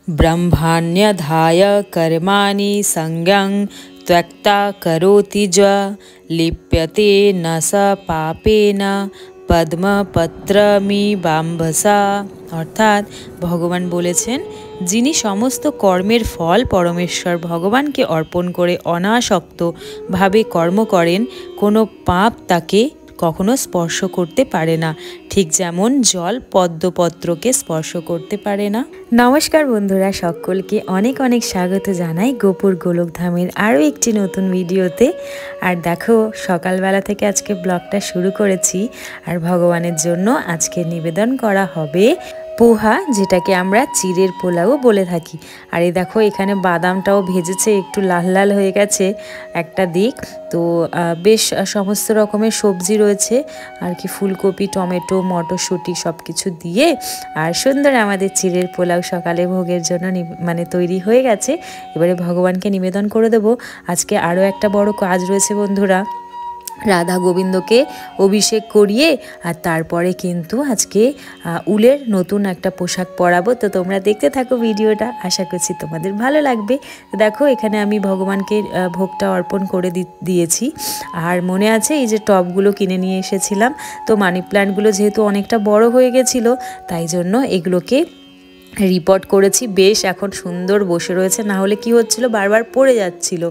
ब्रह्माण्यधाय कर्माणि संज्ञं त्यक्ता करोति ज लिप्यते न स पापेन পদ্মপত্রমিবাম্বসা। অর্থাৎ ভগবান বলেছেন, যিনি সমস্ত কর্মের ফল পরমেশ্বর ভগবানকে অর্পণ করে অনাসক্তভাবে কর্ম করেন, কোনো পাপ তাকে কখনো স্পর্শ করতে পারে না, ঠিক যেমন জল পদ্মপত্রকে স্পর্শ করতে পারে না। নমস্কার বন্ধুরা, সকলকে অনেক অনেক স্বাগত জানাই গোপুর গোলকধামের আরও একটি নতুন ভিডিওতে। আর দেখো, সকালবেলা থেকে আজকে ব্লগটা শুরু করেছি। আর ভগবানের জন্য আজকে নিবেদন করা হবে পোহা, যেটাকে আমরা চিড়ের পোলাও বলে থাকি। আর এই দেখো, এখানে বাদামটাও ভেজেছে, একটু লাল লাল হয়ে গেছে একটা দিক। তো বেশ সমস্ত রকমের সবজি রয়েছে আর কি, ফুলকপি, টমেটো, মটরশুঁটি সব কিছু দিয়ে আর সুন্দর আমাদের চিড়ের পোলাও সকালে ভোগের জন্য তৈরি হয়ে গেছে। এবারে ভগবানকে নিবেদন করে দেবো। আজকে আরও একটা বড় কাজ রয়েছে বন্ধুরা, রাধা গোবিন্দকে অভিষেক করিয়ে আর তারপরে কিন্তু আজকে উলের নতুন একটা পোশাক পরাবো। তো তোমরা দেখতে থাকো ভিডিওটা, আশা করছি তোমাদের ভালো লাগবে। দেখো, এখানে আমি ভগবানকে ভোগটা অর্পণ করে দিয়েছি। আর মনে আছে, এই যে টবগুলো কিনে নিয়ে এসেছিলাম, তো মানি প্ল্যান্টগুলো যেহেতু অনেকটা বড় হয়ে গেছিলো, তাই জন্য এগুলোকে রিপোর্ট করেছি। বেশ এখন সুন্দর বসে রয়েছে, না হলে কি হচ্ছিল, বারবার পড়ে যাচ্ছিল।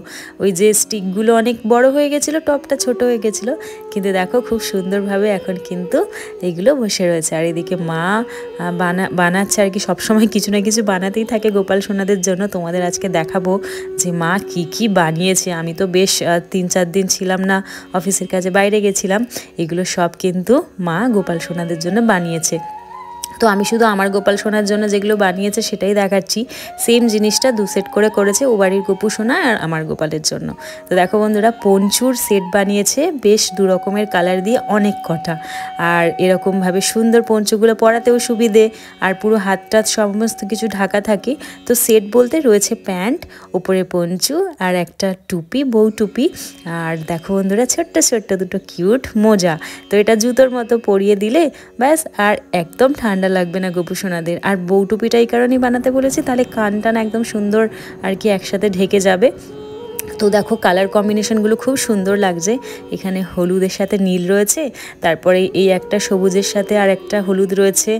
ওই যে স্টিকগুলো অনেক বড় হয়ে গেছিলো, টপটা ছোট হয়ে গেছিলো, কিন্তু দেখো খুব সুন্দরভাবে এখন কিন্তু এগুলো বসে রয়েছে। আর এদিকে মা বানাচ্ছে আর কি, সবসময় কিছু না কিছু বানাতেই থাকে গোপাল সোনাদের জন্য। তোমাদের আজকে দেখাবো যে মা কি কি বানিয়েছে। আমি তো বেশ 3-4 দিন ছিলাম না, অফিসের কাজে বাইরে গেছিলাম। এগুলো সব কিন্তু মা গোপাল সোনাদের জন্য বানিয়েছে। তো আমি শুধু আমার গোপাল সোনার জন্য যেগুলো বানিয়েছে সেটাই দেখাচ্ছি। সেম জিনিসটা 2 সেট করে করেছে, ও বাড়ির গোপু সোনা আর আমার গোপালের জন্য। তো দেখো বন্ধুরা, পঞ্চুর সেট বানিয়েছে বেশ 2 রকমের কালার দিয়ে, অনেক কটা। আর এরকমভাবে সুন্দর পঞ্চুগুলো পরাতেও সুবিধে, আর পুরো হাতটা সমস্ত কিছু ঢাকা থাকে। তো সেট বলতে রয়েছে প্যান্ট, ওপরে পঞ্চু আর একটা টুপি, বউ টুপি। আর দেখো বন্ধুরা, ছোট্ট ছোট্ট 2টো কিউট মোজা। তো এটা জুতোর মতো পরিয়ে দিলে ব্যাস, আর একদম ঠান্ডা লাগবে না গোপু সোনাদের। আর বউ টুপিটা এই কারণেই বানাতে বলেছি, তাহলে কান টান একদম সুন্দর আর কি একসাথে ঢেকে যাবে। তো দেখো, কালার কম্বিনেশনগুলো খুব সুন্দর লাগছে। এখানে হলুদের সাথে নীল রয়েছে, তারপরে এই একটা সবুজের সাথে আর একটা হলুদ রয়েছে,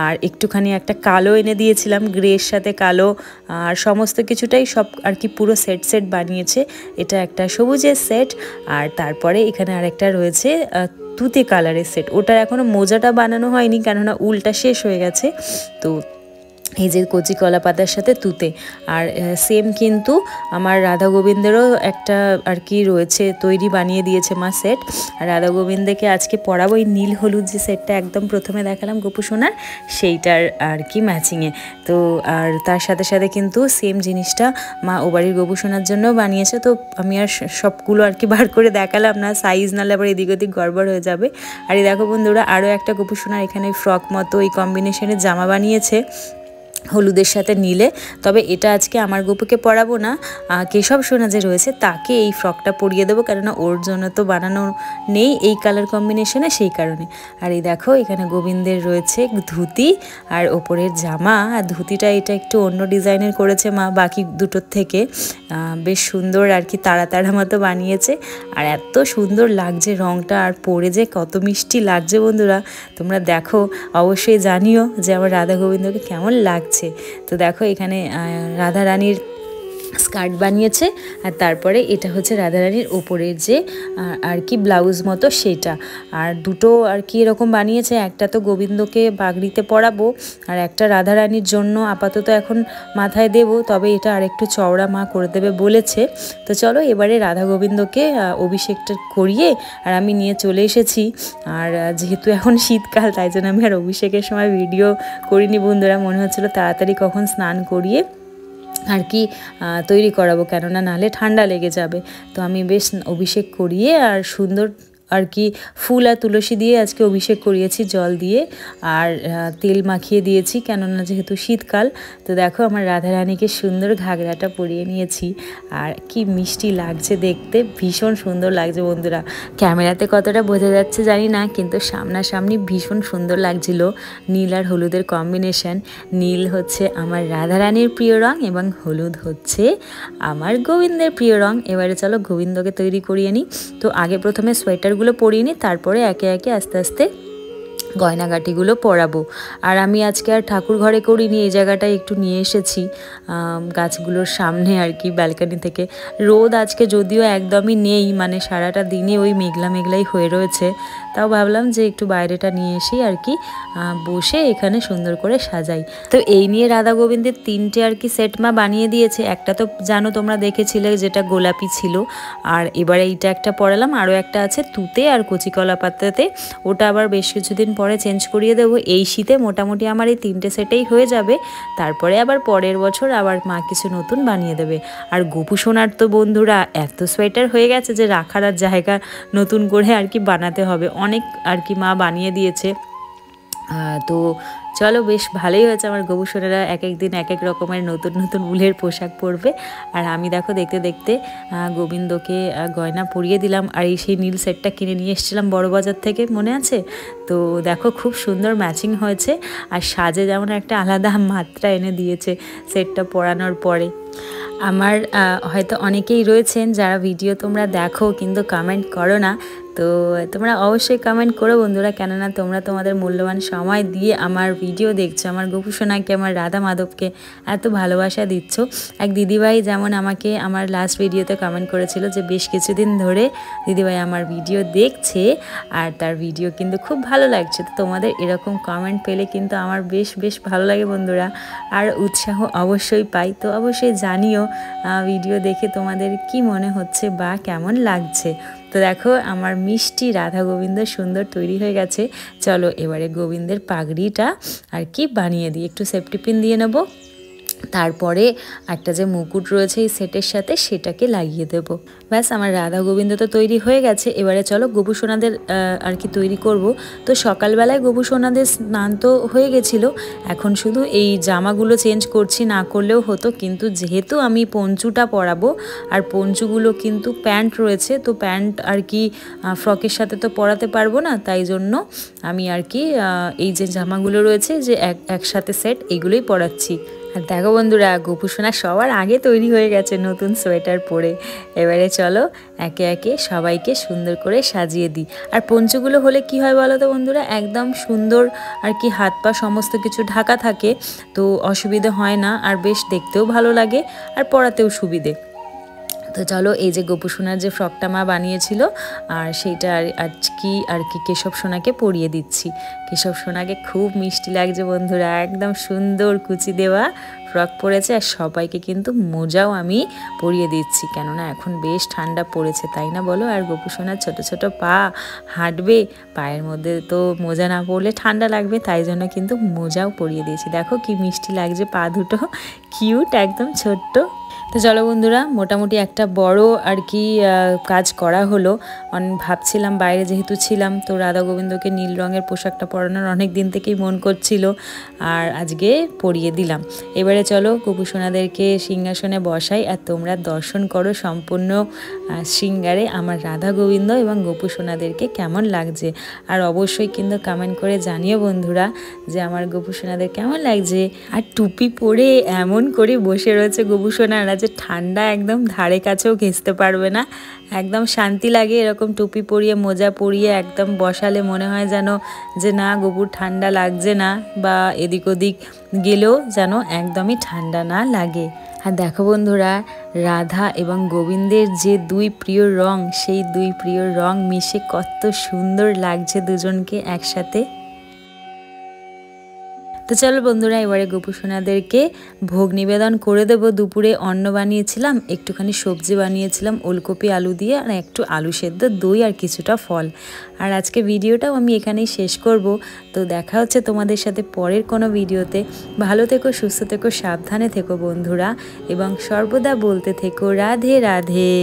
আর একটুখানি একটা কালো এনে দিয়েছিলাম, গ্রের সাথে কালো। আর সমস্ত কিছুটাই সব আর কি পুরো সেট সেট বানিয়েছে। এটা একটা সবুজের সেট, আর তারপরে এখানে আরেকটা রয়েছে তুতে কালারের সেট। ওটার এখনও মোজাটা বানানো হয়নি, কেননা উলটা শেষ হয়ে গেছে। তো এই যে কচি কলা পাতার সাথে তুতে। আর সেম কিন্তু আমার রাধা গোবিন্দেরও একটা আর কি রয়েছে, তৈরি বানিয়ে দিয়েছে মা সেট। আর রাধা গোবিন্দকে আজকে পরাবো এই নীল হলুদ যে সেটটা একদম প্রথমে দেখালাম গোপু সোনার, সেইটার আর কি ম্যাচিংয়ে। তো আর তার সাথে সাথে কিন্তু সেম জিনিসটা মা ও বাড়ির গোপু সোনার জন্য বানিয়েছে। তো আমি আর সবগুলো আর কি বার করে দেখালাম না, সাইজ নালে আবার এদিক ওদিক গড়বড় হয়ে যাবে। আর এই দেখো বন্ধুরা, আরও একটা গোপু সোনার এখানে ফ্রক মতো এই কম্বিনেশনের জামা বানিয়েছে হলুদের সাথে নীলে। তবে এটা আজকে আমার গোপুকে পরাবো না, কেশব সোনা যে রয়েছে তাকে এই ফ্রকটা পরিয়ে দেবো, কেননা ওর জন্য তো বানানো নেই এই কালার কম্বিনেশনে, সেই কারণে। আর এই দেখো, এখানে গোবিন্দের রয়েছে ধুতি আর ওপরের জামা। আর ধুতিটা এটা একটু অন্য ডিজাইনের করেছে মা বাকি দুটোর থেকে, বেশ সুন্দর আর কি তারা তারা মতো বানিয়েছে। আর এত সুন্দর লাগছে রঙটা, আর পরে যে কত মিষ্টি লাগছে বন্ধুরা, তোমরা দেখো অবশ্যই জানিও যে আমার রাধা গোবিন্দকে কেমন লাগছে। তো দেখো, এখানে রাধা রানীর স্কার্ট বানিয়েছে, আর তারপরে এটা হচ্ছে রাধারানীর ওপরের যে আর কি ব্লাউজ মতো সেটা। আর দুটো আর কি এরকম বানিয়েছে, একটা তো গোবিন্দকে বাগড়িতে পরাবো, আর একটা রাধারানীর জন্য আপাতত এখন মাথায় দেব। তবে এটা আরেকটু চওড়া মা করে দেবে বলেছে। তো চলো, এবারে রাধা গোবিন্দকে অভিষেকটা করিয়ে আর আমি নিয়ে চলে এসেছি। আর যেহেতু এখন শীতকাল, তাই জন্য আমি আর অভিষেকের সময় ভিডিও করিনি বন্ধুরা। মনে হচ্ছিলো তাড়াতাড়ি কখন স্নান করিয়ে আর কি তৈরি করাবো, কেননা নাহলে ঠান্ডা লেগে যাবে। তো আমি বেশ অভিষেক করিয়ে আর সুন্দর আর কি ফুল আর তুলসী দিয়ে আজকে অভিষেক করিয়েছি জল দিয়ে, আর তেল মাখিয়ে দিয়েছি, কেননা যেহেতু শীতকাল। তো দেখো আমার রাধারানীকে সুন্দর ঘাগরাটা পরিয়ে নিয়েছি, আর কি মিষ্টি লাগছে দেখতে, ভীষণ সুন্দর লাগছে বন্ধুরা। ক্যামেরাতে কতটা বোঝা যাচ্ছে জানি না, কিন্তু সামনাসামনি ভীষণ সুন্দর লাগছিল। নীল আর হলুদের কম্বিনেশন, নীল হচ্ছে আমার রাধারানীর প্রিয় রং এবং হলুদ হচ্ছে আমার গোবিন্দের প্রিয় রং। এবারে চলো গোবিন্দকে তৈরি করিয়ে নিই। তো আগে প্রথমে সোয়েটারগুলো পরিয়ে নিই, তারপরে একে একে আস্তে আস্তে গয়নাগাটিগুলো পরাবো। আর আমি আজকে আর ঠাকুর ঘরে করিনি, এই জায়গাটায় একটু নিয়ে এসেছি গাছগুলোর সামনে আর কি, ব্যালকনি থেকে। রোদ আজকে যদিও একদমই নেই, মানে সারাটা দিনই ওই মেঘলা মেঘলাই হয়ে রয়েছে, তাও ভাবলাম যে একটু বাইরেটা নিয়ে এসে আর কি বসে এখানে সুন্দর করে সাজাই। তো এই নিয়ে রাধা গোবিন্দের 3টে আর কি সেট মা বানিয়ে দিয়েছে। একটা তো জানো তোমরা দেখেছিলে, যেটা গোলাপি ছিল, আর এবারে এইটা একটা পরালাম, আরও একটা আছে তুতে আর কচি কলা পাতাতে, ওটা আবার বেশ কিছুদিন পরে চেঞ্জ করিয়ে দেবো। এই শীতে মোটামুটি আমার এই 3টে সেটেই হয়ে যাবে, তারপরে আবার পরের বছর আবার মা কিছু নতুন বানিয়ে দেবে। আর গোপু সোনার তো বন্ধুরা এত সোয়েটার হয়ে গেছে যে রাখার আর জায়গা নতুন করে আর কি বানাতে হবে, অনেক আর কি মা বানিয়ে দিয়েছে। তো চলো বেশ ভালোই হয়েছে, আমার গোপু সোনারা এক এক দিন এক এক রকমের নতুন নতুন উলের পোশাক পরবে। আর আমি দেখো দেখতে দেখতে গোবিন্দকে গয়না পরিয়ে দিলাম। আর এই সেই নীল সেটটা কিনে নিয়ে এসেছিলাম বড়বাজার থেকে, মনে আছে? তো দেখো খুব সুন্দর ম্যাচিং হয়েছে, আর সাজে যেমন একটা আলাদা মাত্রা এনে দিয়েছে সেটটা পরানোর পরে। আমার হয়তো অনেকেই রয়েছেন যারা ভিডিও তোমরা দেখো কিন্তু কমেন্ট করো না, তো তোমরা অবশ্যই কমেন্ট করো বন্ধুরা, কেননা তোমরা তোমাদের মূল্যবান সময় দিয়ে আমার ভিডিও দেখছো, আমার গোপু সোনাকে, আমার রাধা মাধবকে এত ভালোবাসা দিচ্ছ। এক দিদিভাই যেমন আমাকে আমার লাস্ট ভিডিওতে কমেন্ট করেছিল যে বেশ কিছুদিন ধরে দিদিভাই আমার ভিডিও দেখছে আর তার ভিডিও কিন্তু খুব ভালো লাগছে। তো তোমাদের এরকম কমেন্ট পেলে কিন্তু আমার বেশ বেশ ভালো লাগে বন্ধুরা, আর উৎসাহ অবশ্যই পাই। তো অবশ্যই জানিও ভিডিও দেখে তোমাদের কি মনে হচ্ছে বা কেমন লাগছে। তো দেখো আমার মিষ্টি রাধা গোবিন্দ সুন্দর তৈরি হয়ে গেছে। চলো এবারে গোবিন্দের পাগড়িটা আর কি বানিয়ে দিই, একটু সেফটি পিন দিয়ে নেব, তারপরে একটা যে মুকুট রয়েছে এই সেটের সাথে সেটাকে লাগিয়ে দেব। ব্যাস আমার রাধা গোবিন্দ তো তৈরি হয়ে গেছে। এবারে চলো গোপু সোনাদের আর কি তৈরি করব। তো সকালবেলায় গোপু সোনাদের স্নান তো হয়ে গেছিলো, এখন শুধু এই জামাগুলো চেঞ্জ করছি, না করলেও হতো, কিন্তু যেহেতু আমি পঞ্চুটা পরাবো আর পঞ্চুগুলো কিন্তু প্যান্ট রয়েছে, তো প্যান্ট আর কি ফ্রকের সাথে তো পরাতে পারবো না, তাই জন্য আমি আর কি এই যে জামাগুলো রয়েছে যে একসাথে সেট, এইগুলোই পরাচ্ছি। আর দেখো বন্ধুরা গোপু সোনা সবার আগে তৈরি হয়ে গেছে নতুন সোয়েটার পরে। এবারে চলো একে একে সবাইকে সুন্দর করে সাজিয়ে দিই। আর পঞ্চগুলো হলে কি হয় বলো তো বন্ধুরা, একদম সুন্দর আর কি হাত পা সমস্ত কিছু ঢাকা থাকে, তো অসুবিধে হয় না, আর বেশ দেখতেও ভালো লাগে আর পরাতেও সুবিধে। তো চলো এই যে গোপু সোনার যে ফ্রকটা মা বানিয়েছিল আর সেইটা আজকে আর কি কেশব সোনাকে পরিয়ে দিচ্ছি। কেশব সোনাকে খুব মিষ্টি লাগছে বন্ধুরা, একদম সুন্দর কুচি দেওয়া ফ্রক পরেছে, আর সবাইকে কিন্তু মোজাও আমি পরিয়ে দিচ্ছি, কেননা এখন বেশ ঠান্ডা পড়েছে, তাই না বলো? আর গোপু সোনার ছোট ছোট পা হাঁটবে, পায়ের মধ্যে তো মোজা না পরলে ঠান্ডা লাগবে, তাই জন্য কিন্তু মোজাও পরিয়ে দিয়েছি। দেখো কি মিষ্টি লাগছে পা দুটো, কিউট একদম ছোট্ট। তো চলো বন্ধুরা মোটামুটি একটা বড় আর কি কাজ করা হলো। ভাবছিলাম বাইরে যেহেতু ছিলাম, তো রাধা গোবিন্দকে নীল রঙের পোশাকটা পরানোর অনেক দিন থেকেই মন করছিল, আর আজকে পরিয়ে দিলাম। এবারে চলো গোপু সোনাদেরকে সিংহাসনে বসাই, আর তোমরা দর্শন করো সম্পূর্ণ শৃঙ্গারে আমার রাধা গোবিন্দ এবং গোপু সোনাদেরকে কেমন লাগছে। আর অবশ্যই কিন্তু কমেন্ট করে জানিও বন্ধুরা যে আমার গোপু সোনাদের কেমন লাগছে। আর টুপি পরে এমন করে বসে রয়েছে গোপু সোনারা যে ঠান্ডা একদম ধারে কাছেও ঘেঁচতে পারবে না, একদম শান্তি লাগে এরকম টুপি পরিয়ে মোজা পরিয়ে একদম বসালে, মনে হয় যেন যে না গোপুর ঠান্ডা লাগছে না, বা এদিক ওদিক গেলেও যেন একদমই ঠান্ডা না লাগে। আর দেখো বন্ধুরা রাধা এবং গোবিন্দের যে দুই প্রিয় রং, সেই দুই প্রিয় রং মিশে কত সুন্দর লাগছে দুজনকে একসাথে। তো চলো বন্ধুরা এবারে গোপু সোনাদেরকে ভোগ নিবেদন করে দেবো। দুপুরে অন্ন বানিয়েছিলাম, একটুখানি সবজি বানিয়েছিলাম ওলকপি আলু দিয়ে, আর একটু আলু সেদ্ধ, দই আর কিছুটা ফল। আর আজকে ভিডিওটাও আমি এখানেই শেষ করব। তো দেখা হচ্ছে তোমাদের সাথে পরের কোনো ভিডিওতে। ভালো থেকো, সুস্থ থেকো, সাবধানে থেকো বন্ধুরা, এবং সর্বদা বলতে থেকো রাধে রাধে।